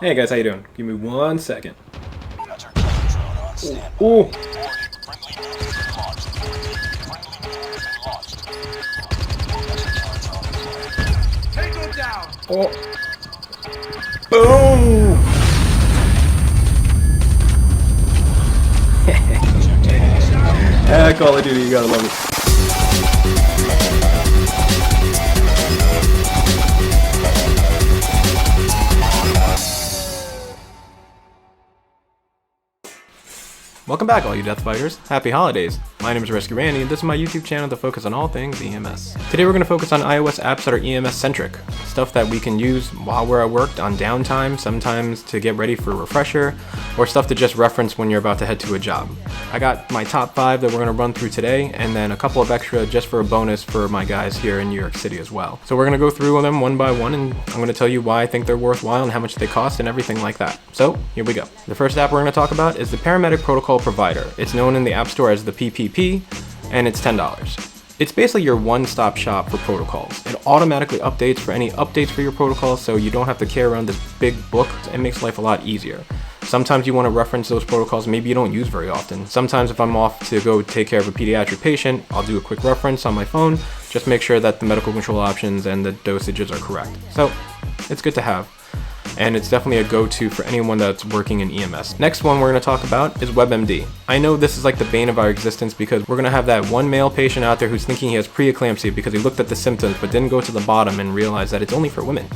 Hey guys, how you doing? Give me 1 second. Ooh. Oh. Boom! Call of Duty, you gotta love it. Welcome back, all you death fighters. Happy holidays. My name is RescueRandy, and this is my YouTube channel to focus on all things EMS. Today we're going to focus on iOS apps that are EMS-centric. Stuff that we can use while we're at work on downtime, sometimes to get ready for a refresher, or stuff to just reference when you're about to head to a job. I got my top 5 that we're going to run through today, and then a couple of extra just for a bonus for my guys here in New York City as well. So we're going to go through them one by one, and I'm going to tell you why I think they're worthwhile and how much they cost and everything like that. So here we go. The first app we're going to talk about is the Paramedic Protocol Provider. It's known in the App Store as the PPP, and it's $10. It's basically your one-stop shop for protocols. It automatically updates for any updates for your protocols, so you don't have to carry around this big book. It makes life a lot easier. Sometimes you want to reference those protocols maybe you don't use very often. Sometimes if I'm off to go take care of a pediatric patient, I'll do a quick reference on my phone, just make sure that the medical control options and the dosages are correct. So it's good to have. And it's definitely a go-to for anyone that's working in EMS. Next one we're going to talk about is WebMD. I know this is like the bane of our existence because we're going to have that one male patient out there who's thinking he has preeclampsia because he looked at the symptoms but didn't go to the bottom and realize that it's only for women.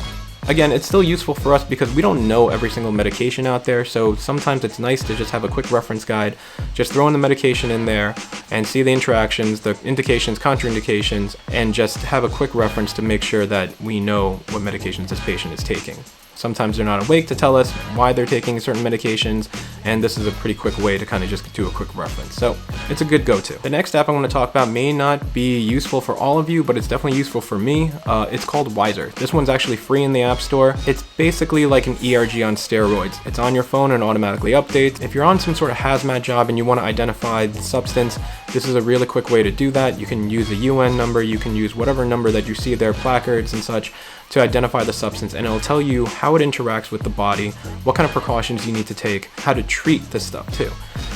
Again, it's still useful for us because we don't know every single medication out there, so sometimes it's nice to just have a quick reference guide, just throw in the medication in there and see the interactions, the indications, contraindications, and just have a quick reference to make sure that we know what medications this patient is taking. Sometimes they're not awake to tell us why they're taking certain medications, and this is a pretty quick way to kind of just do a quick reference. So it's a good go-to. The next app I want to talk about may not be useful for all of you, but it's definitely useful for me. It's called Wiser. This one's actually free in the App Store. It's basically like an ERG on steroids. It's on your phone and automatically updates. If you're on some sort of hazmat job and you want to identify the substance, this is a really quick way to do that. You can use a UN number, you can use whatever number that you see there, placards and such, to identify the substance, and it'll tell you how it interacts with the body, what kind of precautions you need to take, how to treat this stuff too.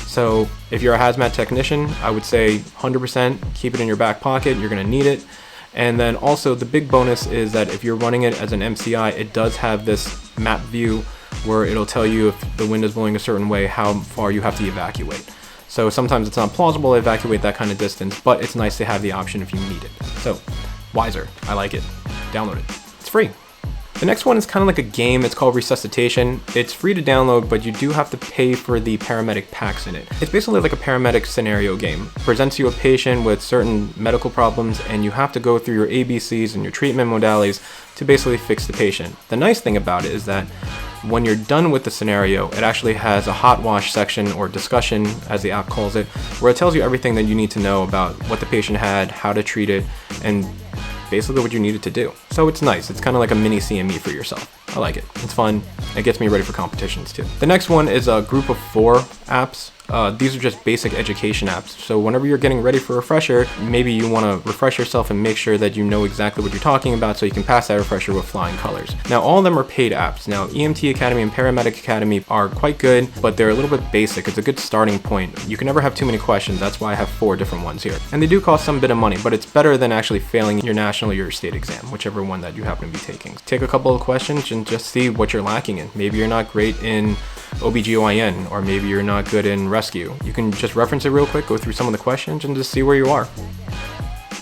So if you're a hazmat technician, I would say 100% keep it in your back pocket, you're gonna need it. And then also the big bonus is that if you're running it as an MCI, it does have this map view where it'll tell you if the wind is blowing a certain way, how far you have to evacuate. So sometimes it's not plausible to evacuate that kind of distance, but it's nice to have the option if you need it. So Wiser, I like it, download it. It's free. The next one is kind of like a game. It's called Resuscitation. It's free to download, but you do have to pay for the paramedic packs in it. It's basically like a paramedic scenario game. It presents you a patient with certain medical problems, and you have to go through your ABCs and your treatment modalities to basically fix the patient. The nice thing about it is that when you're done with the scenario, it actually has a hot wash section or discussion, as the app calls it, where it tells you everything that you need to know about what the patient had, how to treat it, and basically what you needed to do. So it's nice. It's kind of like a mini CME for yourself. I like it. It's fun. It gets me ready for competitions too. The next one is a group of 4 apps. These are just basic education apps. So whenever you're getting ready for a refresher, maybe you want to refresh yourself and make sure that you know exactly what you're talking about so you can pass that refresher with flying colors. Now all of them are paid apps. Now EMT Academy and Paramedic Academy are quite good, but they're a little bit basic. It's a good starting point. You can never have too many questions. That's why I have 4 different ones here. And they do cost some bit of money, but it's better than actually failing your national or your state exam, whichever one that you happen to be taking. Take a couple of questions and just see what you're lacking in. Maybe you're not great in OBGYN, or maybe you're not good in rescue. You can just reference it real quick, go through some of the questions, and just see where you are.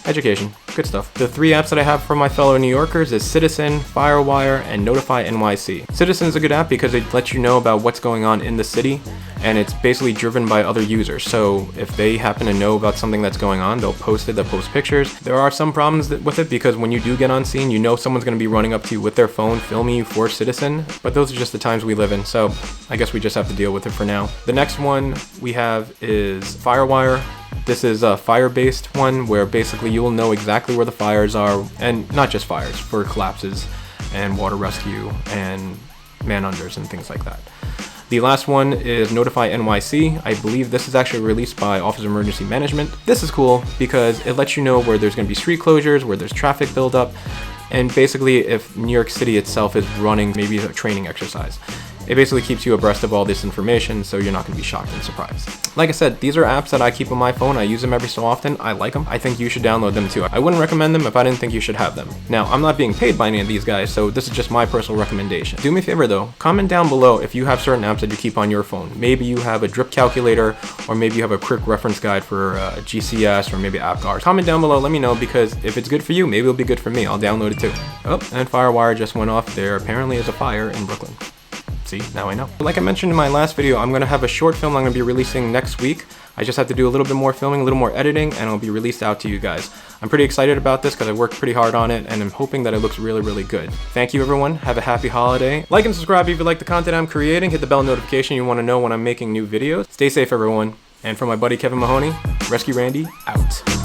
Education, good stuff. The 3 apps that I have for my fellow New Yorkers is Citizen, Fire Wire, and Notify NYC. Citizen is a good app because it lets you know about what's going on in the city, and it's basically driven by other users. So if they happen to know about something that's going on, they'll post it, they'll post pictures. There are some problems with it because when you do get on scene, you know someone's going to be running up to you with their phone, filming you for Citizen, but those are just the times we live in, so I guess we just have to deal with it for now. The next one we have is Firewire. This is a fire-based one where basically you will know exactly where the fires are, and not just fires, for collapses and water rescue and man-unders and things like that. The last one is Notify NYC. I believe this is actually released by Office of Emergency Management. This is cool because it lets you know where there's going to be street closures, where there's traffic buildup, and basically if New York City itself is running maybe a training exercise. It basically keeps you abreast of all this information, so you're not going to be shocked and surprised. Like I said, these are apps that I keep on my phone. I use them every so often. I like them. I think you should download them too. I wouldn't recommend them if I didn't think you should have them. Now, I'm not being paid by any of these guys, so this is just my personal recommendation. Do me a favor though, comment down below if you have certain apps that you keep on your phone. Maybe you have a drip calculator, or maybe you have a quick reference guide for GCS, or maybe AppGuard. Comment down below, let me know, because if it's good for you, maybe it'll be good for me. I'll download it too. Oh, and Fire Wire just went off. There apparently is a fire in Brooklyn. See, now I know. Like I mentioned in my last video, I'm gonna have a short film I'm gonna be releasing next week. I just have to do a little bit more filming, a little more editing, and it'll be released out to you guys. I'm pretty excited about this because I worked pretty hard on it, and I'm hoping that it looks really, really good. Thank you everyone, have a happy holiday. Like and subscribe if you like the content I'm creating, hit the bell notification you wanna know when I'm making new videos. Stay safe everyone, and for my buddy Kevin Mahoney, Rescue Randy, out.